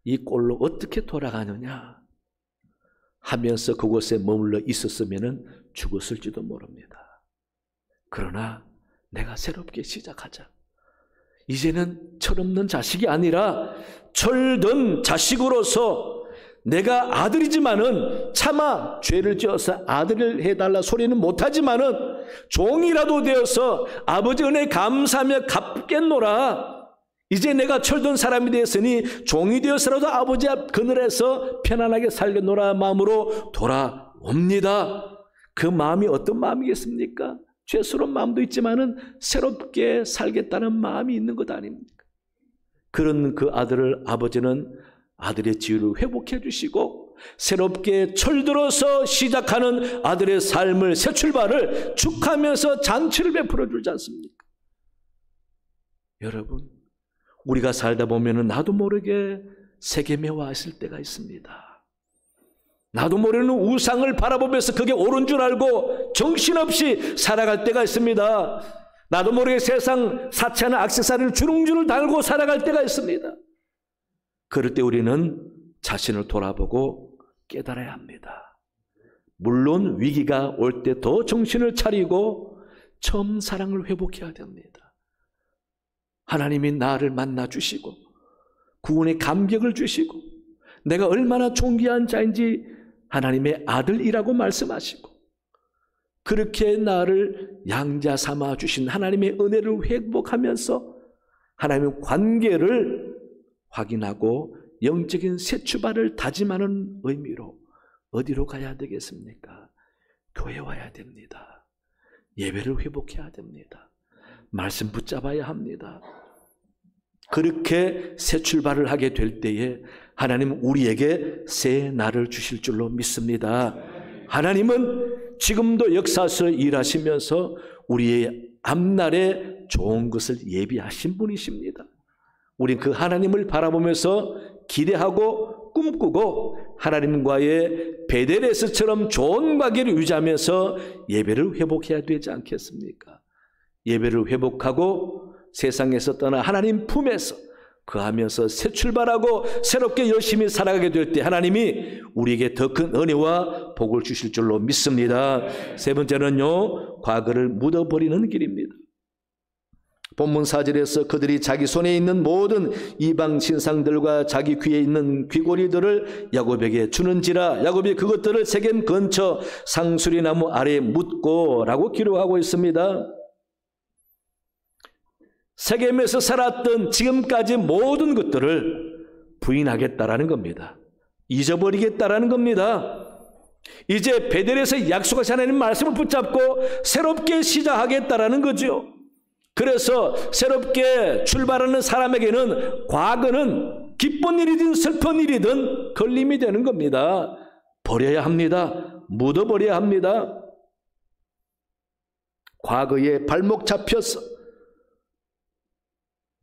이 꼴로 어떻게 돌아가느냐 하면서 그곳에 머물러 있었으면 죽었을지도 모릅니다. 그러나 내가 새롭게 시작하자. 이제는 철없는 자식이 아니라 철든 자식으로서 내가 아들이지만은 차마 죄를 지어서 아들을 해달라 소리는 못하지만은 종이라도 되어서 아버지 은혜에 감사하며 갚겠노라. 이제 내가 철든 사람이 되었으니 종이 되어서라도 아버지 앞 그늘에서 편안하게 살겠노라 마음으로 돌아옵니다. 그 마음이 어떤 마음이겠습니까? 죄스러운 마음도 있지만은 새롭게 살겠다는 마음이 있는 것 아닙니까? 그런 그 아들을 아버지는 아들의 지위를 회복해 주시고 새롭게 철들어서 시작하는 아들의 삶을 새 출발을 축하하면서 잔치를 베풀어 주지 않습니까? 여러분, 우리가 살다 보면은 나도 모르게 세겜에 와 있을 때가 있습니다. 나도 모르는 우상을 바라보면서 그게 옳은 줄 알고 정신없이 살아갈 때가 있습니다. 나도 모르게 세상 사치하는 액세서리를 주렁주렁 달고 살아갈 때가 있습니다. 그럴 때 우리는 자신을 돌아보고 깨달아야 합니다. 물론 위기가 올 때 더 정신을 차리고 처음 사랑을 회복해야 됩니다. 하나님이 나를 만나 주시고 구원의 감격을 주시고 내가 얼마나 존귀한 자인지 하나님의 아들이라고 말씀하시고 그렇게 나를 양자 삼아 주신 하나님의 은혜를 회복하면서 하나님의 관계를 확인하고 영적인 새 출발을 다짐하는 의미로 어디로 가야 되겠습니까? 교회 와야 됩니다. 예배를 회복해야 됩니다. 말씀 붙잡아야 합니다. 그렇게 새 출발을 하게 될 때에 하나님은 우리에게 새 날을 주실 줄로 믿습니다. 하나님은 지금도 역사에서 일하시면서 우리의 앞날에 좋은 것을 예비하신 분이십니다. 우린 그 하나님을 바라보면서 기대하고 꿈꾸고 하나님과의 베델에서처럼 좋은 관계를 유지하면서 예배를 회복해야 되지 않겠습니까? 예배를 회복하고 세상에서 떠나 하나님 품에서 거하면서 새 출발하고 새롭게 열심히 살아가게 될 때 하나님이 우리에게 더 큰 은혜와 복을 주실 줄로 믿습니다. 세 번째는요, 과거를 묻어버리는 길입니다. 본문 4절에서 그들이 자기 손에 있는 모든 이방 신상들과 자기 귀에 있는 귀고리들을 야곱에게 주는지라 야곱이 그것들을 세겜 근처 상수리 나무 아래에 묻고 라고 기록하고 있습니다. 세겜에서 살았던 지금까지 모든 것들을 부인하겠다라는 겁니다. 잊어버리겠다라는 겁니다. 이제 베델에서 약속하신 하나님 말씀을 붙잡고 새롭게 시작하겠다라는 거죠. 그래서 새롭게 출발하는 사람에게는 과거는 기쁜 일이든 슬픈 일이든 걸림이 되는 겁니다. 버려야 합니다. 묻어버려야 합니다. 과거에 발목 잡혀서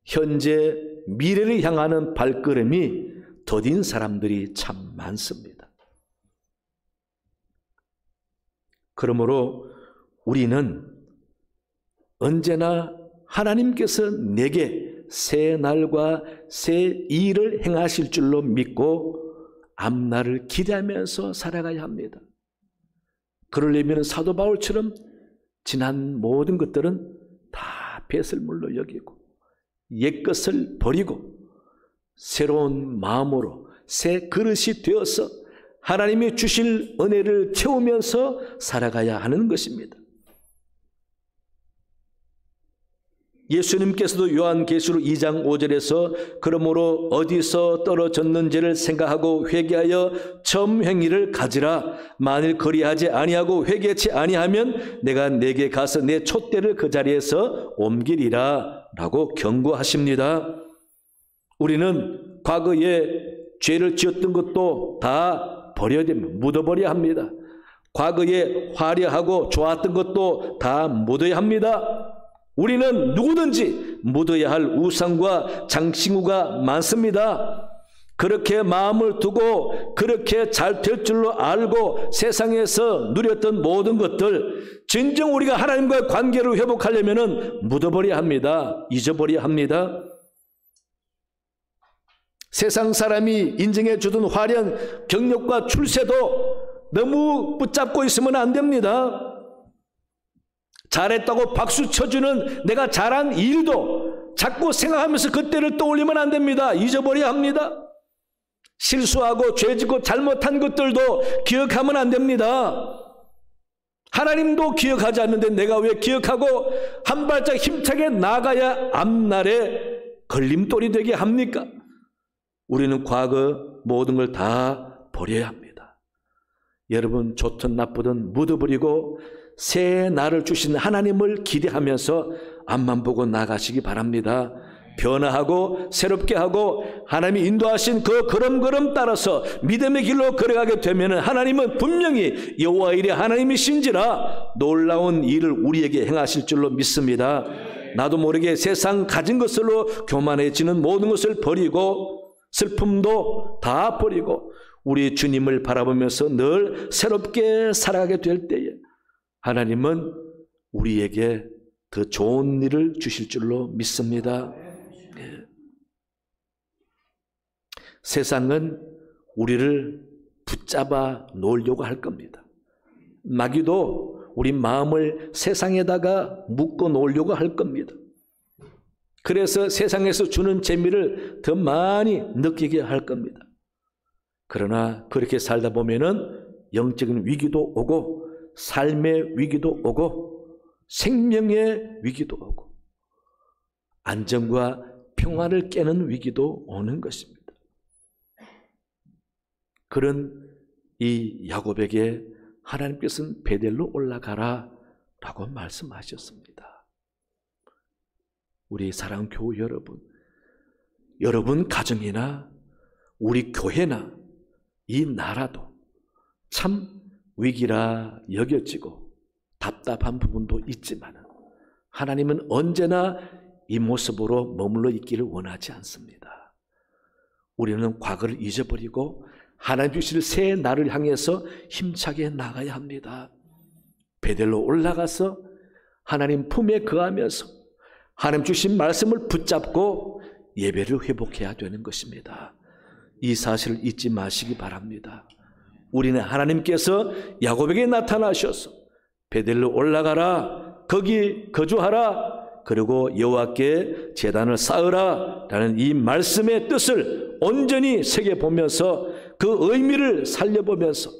현재 미래를 향하는 발걸음이 더딘 사람들이 참 많습니다. 그러므로 우리는 언제나 하나님께서 내게 새 날과 새 일을 행하실 줄로 믿고 앞날을 기대하면서 살아가야 합니다. 그러려면 사도 바울처럼 지난 모든 것들은 다 배설물로 여기고 옛것을 버리고 새로운 마음으로 새 그릇이 되어서 하나님이 주실 은혜를 채우면서 살아가야 하는 것입니다. 예수님께서도 요한계시록 2장 5절에서 그러므로 어디서 떨어졌는지를 생각하고 회개하여 점 행위를 가지라. 만일 그리하지 아니하고 회개치 아니하면 내가 내게 가서 내 촛대를 그 자리에서 옮기리라 라고 경고하십니다. 우리는 과거에 죄를 지었던 것도 다 버려야 됩니다. 묻어버려야 합니다. 과거에 화려하고 좋았던 것도 다 묻어야 합니다. 우리는 누구든지 묻어야 할 우상과 장신구가 많습니다. 그렇게 마음을 두고 그렇게 잘 될 줄로 알고 세상에서 누렸던 모든 것들, 진정 우리가 하나님과의 관계를 회복하려면 묻어버려야 합니다. 잊어버려야 합니다. 세상 사람이 인정해 주던 화려한 경력과 출세도 너무 붙잡고 있으면 안 됩니다. 잘했다고 박수 쳐주는 내가 잘한 일도 자꾸 생각하면서 그때를 떠올리면 안 됩니다. 잊어버려야 합니다. 실수하고 죄짓고 잘못한 것들도 기억하면 안 됩니다. 하나님도 기억하지 않는데 내가 왜 기억하고 한 발짝 힘차게 나가야 앞날에 걸림돌이 되게 합니까? 우리는 과거 모든 걸 다 버려야 합니다. 여러분, 좋든 나쁘든 묻어버리고 새 날을 주신 하나님을 기대하면서 앞만 보고 나가시기 바랍니다. 변화하고 새롭게 하고 하나님이 인도하신 그 걸음걸음 따라서 믿음의 길로 걸어가게 되면 하나님은 분명히 여호와 일의 하나님이신지라 놀라운 일을 우리에게 행하실 줄로 믿습니다. 나도 모르게 세상 가진 것으로 교만해지는 모든 것을 버리고 슬픔도 다 버리고 우리 주님을 바라보면서 늘 새롭게 살아가게 될 때에 하나님은 우리에게 더 좋은 일을 주실 줄로 믿습니다. 세상은 우리를 붙잡아 놓으려고 할 겁니다. 마귀도 우리 마음을 세상에다가 묶어 놓으려고 할 겁니다. 그래서 세상에서 주는 재미를 더 많이 느끼게 할 겁니다. 그러나 그렇게 살다 보면은 영적인 위기도 오고 삶의 위기도 오고 생명의 위기도 오고 안정과 평화를 깨는 위기도 오는 것입니다. 그런 이 야곱에게 하나님께서는 베델로 올라가라 라고 말씀하셨습니다. 우리 사랑하는 교우 여러분, 여러분 가정이나 우리 교회나 이 나라도 참 위기라 여겨지고 답답한 부분도 있지만 하나님은 언제나 이 모습으로 머물러 있기를 원하지 않습니다. 우리는 과거를 잊어버리고 하나님 주실 새 날을 향해서 힘차게 나가야 합니다. 베델로 올라가서 하나님 품에 거하면서 하나님 주신 말씀을 붙잡고 예배를 회복해야 되는 것입니다. 이 사실을 잊지 마시기 바랍니다. 우리는 하나님께서 야곱에게 나타나셔서 베델로 올라가라, 거기 거주하라, 그리고 여호와께 제단을 쌓으라 라는 이 말씀의 뜻을 온전히 새겨보면서 그 의미를 살려보면서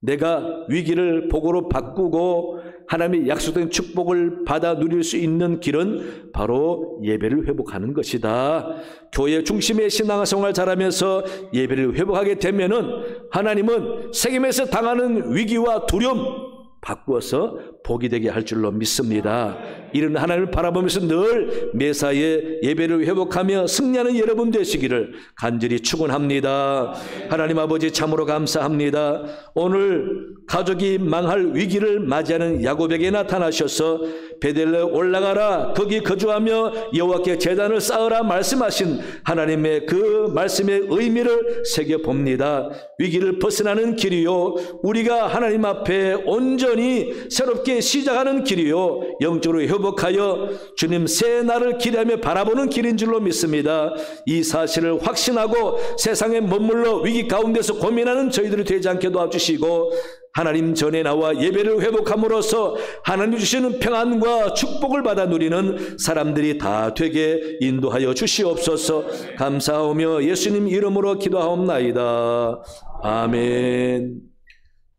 내가 위기를 복으로 바꾸고 하나님의 약속된 축복을 받아 누릴 수 있는 길은 바로 예배를 회복하는 것이다. 교회 중심의 신앙생활 잘하면서 예배를 회복하게 되면은 하나님은 세겜에서 당하는 위기와 두려움 바꾸어서 복이 되게 할 줄로 믿습니다. 이런 하나님을 바라보면서 늘 매사에 예배를 회복하며 승리하는 여러분 되시기를 간절히 축원합니다. 하나님 아버지 참으로 감사합니다. 오늘 가족이 망할 위기를 맞이하는 야곱에게 나타나셔서 베델레 올라가라 거기 거주하며 여호와께 제단을 쌓으라 말씀하신 하나님의 그 말씀의 의미를 새겨봅니다. 위기를 벗어나는 길이요 우리가 하나님 앞에 온전히 새롭게 시작하는 길이요 영적으로 회복하여 주님 새 날을 기대하며 바라보는 길인 줄로 믿습니다. 이 사실을 확신하고 세상에 머물러 위기 가운데서 고민하는 저희들이 되지 않게 도와주시고 하나님 전에 나와 예배를 회복함으로써 하나님 주시는 평안과 축복을 받아 누리는 사람들이 다 되게 인도하여 주시옵소서. 감사하며 예수님 이름으로 기도하옵나이다. 아멘.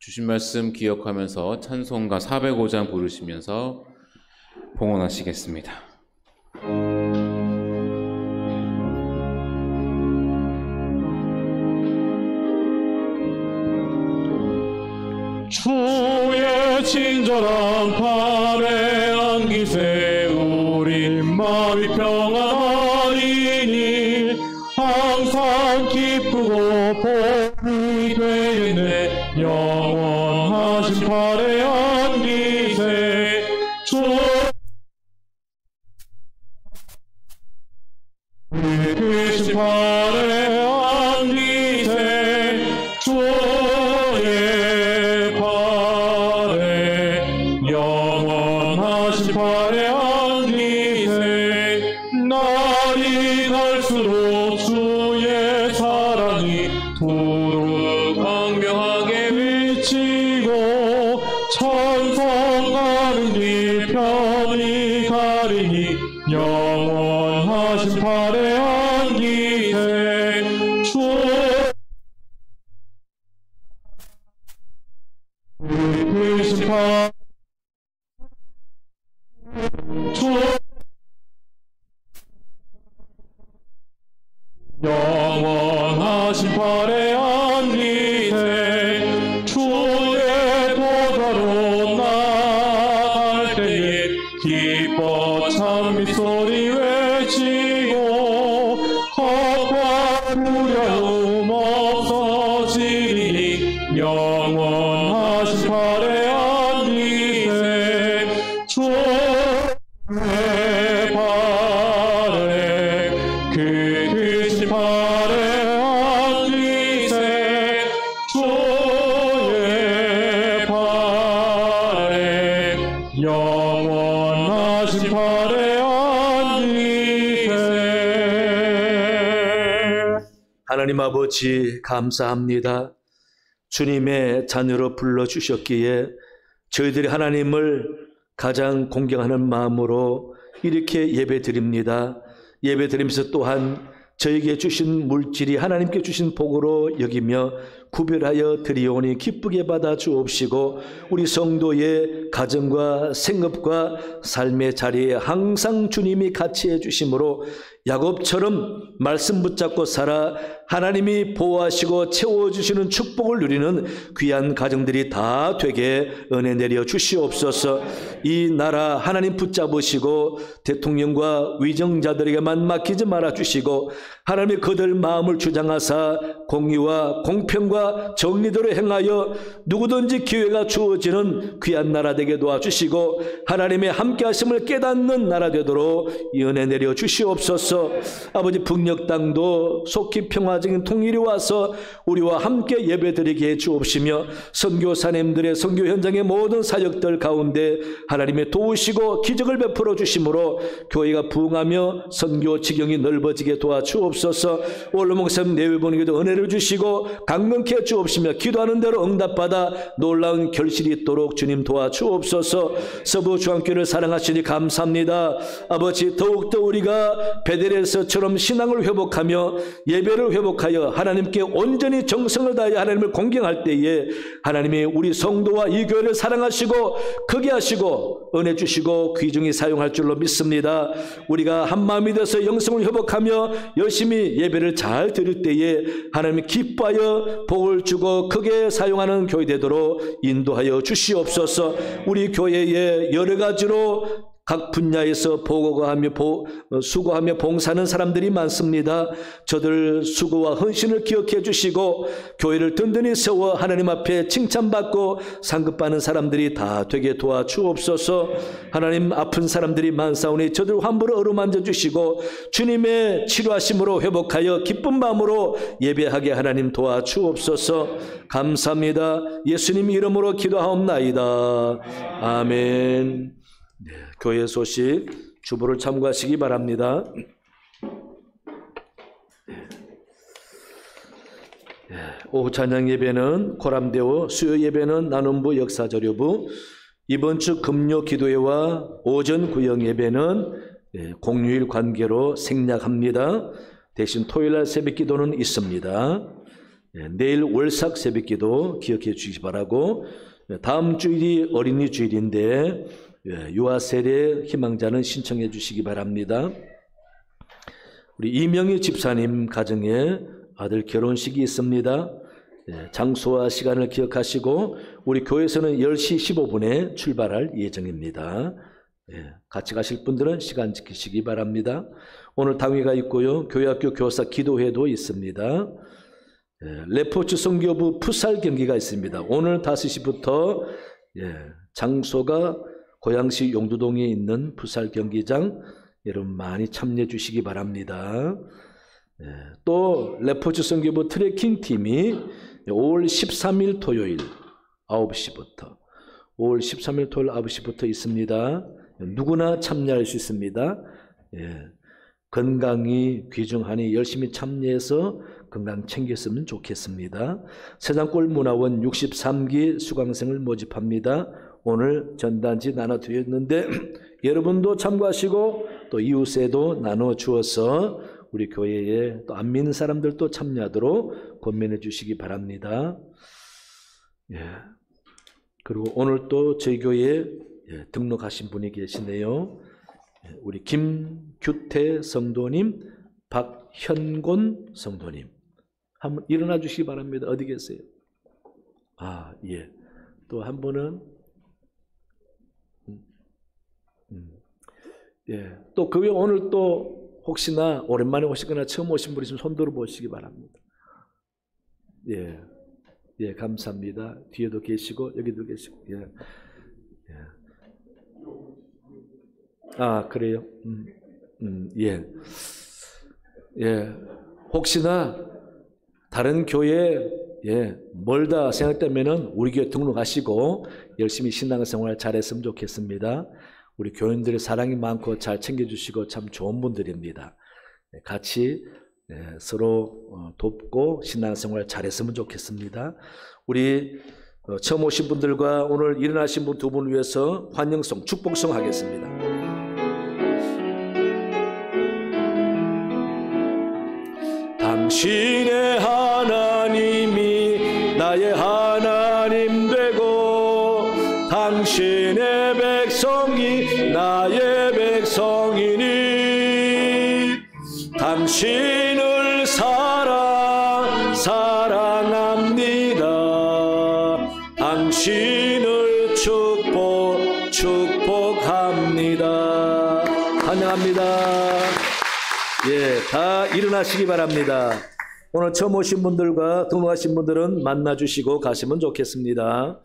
주신 말씀 기억하면서 찬송가 405장 부르시면서 봉헌하시겠습니다. 주의 친절한 팔에 안기세 우리 마음이 평안하리니 항상 기쁘고 복이 되겠네 영원하신 팔에 안기세 주의 팔에 안기세 주의 팔에 영원하신 팔에 안기세 날이 갈수록 주의 사랑이 두루 광명하게 비치고 천성 가는 길 편히 가리니 영원하신 팔에 안기세 주의 팔 영원하신 팔에 안기세 주의 보좌로 나갈 때에 기뻐 참 빗소리 외치고 겁과 두려움 없어지니 영원하신 팔에 안기세 주의 팔에 크신 팔에 안기세 주의 팔에 영원하신 팔에 안기세. 하나님 아버지 감사합니다. 주님의 자녀로 불러주셨기에 저희들이 하나님을 가장 공경하는 마음으로 이렇게 예배드립니다. 예배드리면서 또한 저에게 주신 물질이 하나님께 주신 복으로 여기며 구별하여 드리오니 기쁘게 받아 주옵시고 우리 성도의 가정과 생업과 삶의 자리에 항상 주님이 같이 해주심으로 야곱처럼 말씀 붙잡고 살아 하나님이 보호하시고 채워주시는 축복을 누리는 귀한 가정들이 다 되게 은혜 내려 주시옵소서. 이 나라 하나님 붙잡으시고 대통령과 위정자들에게만 맡기지 말아 주시고 하나님의 그들 마음을 주장하사 공의와 공평과 정리대로 행하여 누구든지 기회가 주어지는 귀한 나라 되게 도와주시고 하나님의 함께하심을 깨닫는 나라 되도록 은혜 내려 주시옵소서. 아버지 북녘 땅도 속히 평화적인 통일이 와서 우리와 함께 예배드리게 해 주옵시며 선교사님들의 선교 현장의 모든 사역들 가운데 하나님의 도우시고 기적을 베풀어 주심으로 교회가 부흥하며 선교 지경이 넓어지게 도와주옵소서. 원로 목사님 내외보내기도 은혜를 주시고 강건케 해 주옵시며 기도하는 대로 응답받아 놀라운 결실이 있도록 주님 도와주옵소서. 서부 중앙교회를 사랑하시니 감사합니다. 아버지 더욱더 우리가 베델 베레스처럼 신앙을 회복하며 예배를 회복하여 하나님께 온전히 정성을 다하여 하나님을 공경할 때에 하나님이 우리 성도와 이 교회를 사랑하시고 크게 하시고 은혜 주시고 귀중히 사용할 줄로 믿습니다. 우리가 한마음이 되어서 영성을 회복하며 열심히 예배를 잘 드릴 때에 하나님이 기뻐하여 복을 주고 크게 사용하는 교회 되도록 인도하여 주시옵소서. 우리 교회에 여러 가지로 각 분야에서 보고하며 수고하며 봉사하는 사람들이 많습니다. 저들 수고와 헌신을 기억해 주시고 교회를 든든히 세워 하나님 앞에 칭찬받고 상급받는 사람들이 다 되게 도와주옵소서. 하나님, 아픈 사람들이 많사오니 저들 환부를 어루만져 주시고 주님의 치료하심으로 회복하여 기쁜 마음으로 예배하게 하나님 도와주옵소서. 감사합니다. 예수님 이름으로 기도하옵나이다. 아멘. 네, 교회 소식 주보를 참고하시기 바랍니다. 오후 찬양 예배는 코람데오, 수요 예배는 나눔부 역사자료부, 이번 주 금요 기도회와 오전 구역 예배는 공휴일 관계로 생략합니다. 대신 토요일날 새벽기도는 있습니다. 내일 월삭 새벽기도 기억해 주시기 바라고, 다음 주일이 어린이 주일인데 유아 세례 희망자는 신청해 주시기 바랍니다. 우리 이명희 집사님 가정에 아들 결혼식이 있습니다. 장소와 시간을 기억하시고 우리 교회에서는 10시 15분에 출발할 예정입니다. 같이 가실 분들은 시간 지키시기 바랍니다. 오늘 당회가 있고요. 교회학교 교사 기도회도 있습니다. 레포츠 선교부 풋살 경기가 있습니다. 오늘 5시부터 장소가 고양시 용두동에 있는 풋살 경기장, 여러분 많이 참여해 주시기 바랍니다. 또 레포츠 선교부 트레킹 팀이 5월 13일 토요일 9시부터 5월 13일 토요일 9시부터 있습니다. 누구나 참여할 수 있습니다. 건강이 귀중하니 열심히 참여해서 건강 챙겼으면 좋겠습니다. 세상골문화원 63기 수강생을 모집합니다. 오늘 전단지 나눠드렸는데 여러분도 참고하시고 또 이웃에도 나눠주어서 우리 교회에 또 안 믿는 사람들도 참여하도록 권면해 주시기 바랍니다. 그리고 오늘 또 저희 교회에 등록하신 분이 계시네요. 우리 김규태 성도님, 박현곤 성도님, 한번 일어나 주시기 바랍니다. 어디 계세요? 또 한 분은 또 그 외에 오늘 또 혹시나 오랜만에 오시거나 처음 오신 분이 있으면 손 들어 보시기 바랍니다. 감사합니다. 뒤에도 계시고 여기도 계시고. 그래요? 혹시나 다른 교회 멀다 생각되면은 우리 교회 등록하시고 열심히 신앙생활 잘했으면 좋겠습니다. 우리 교인들의 사랑이 많고 잘 챙겨주시고 참 좋은 분들입니다. 같이 서로 돕고 신앙생활 잘했으면 좋겠습니다. 우리 처음 오신 분들과 오늘 일어나신 분 두 분을 위해서 환영송, 축복송 하겠습니다. 당신의 하나님이 나의 하나님 되고 당신의 백성이 나의 백성이니 당신을 사랑합니다. 당신을 축복합니다. 환영합니다. 다 일어나시기 바랍니다. 오늘 처음 오신 분들과 등록하신 분들은 만나주시고 가시면 좋겠습니다.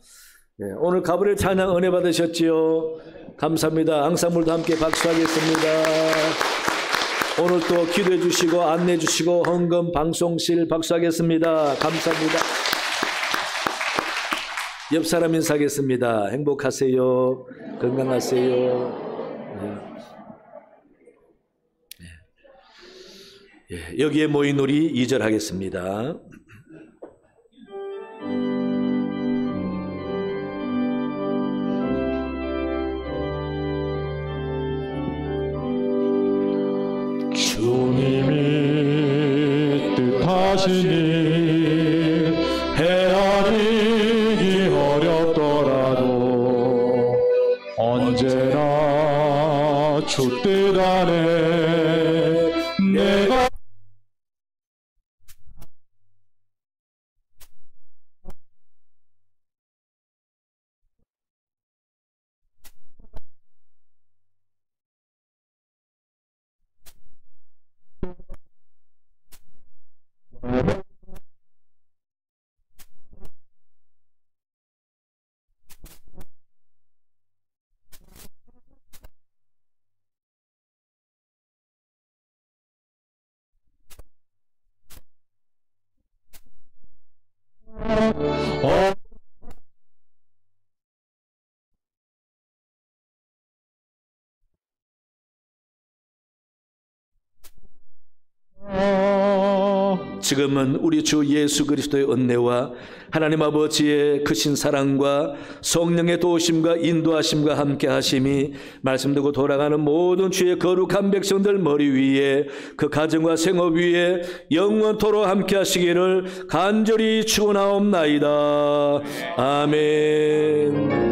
오늘 가브리엘 찬양 은혜 받으셨지요? 감사합니다. 앙상블도 함께 박수하겠습니다. 오늘 또 기도해 주시고 안내해 주시고 헌금 방송실 박수하겠습니다. 감사합니다. 옆 사람 인사하겠습니다. 행복하세요. 건강하세요. 여기에 모인 우리 2절 하겠습니다. 주 하시니 헤아리기 어렵더라도 언제나 주 뜻 안에 내가 지금은 우리 주 예수 그리스도의 은혜와 하나님 아버지의 크신 사랑과 성령의 도우심과 인도하심과 함께 하심이 말씀 듣고 돌아가는 모든 주의 거룩한 백성들 머리 위에 그 가정과 생업 위에 영원토록 함께 하시기를 간절히 축원하옵나이다. 아멘.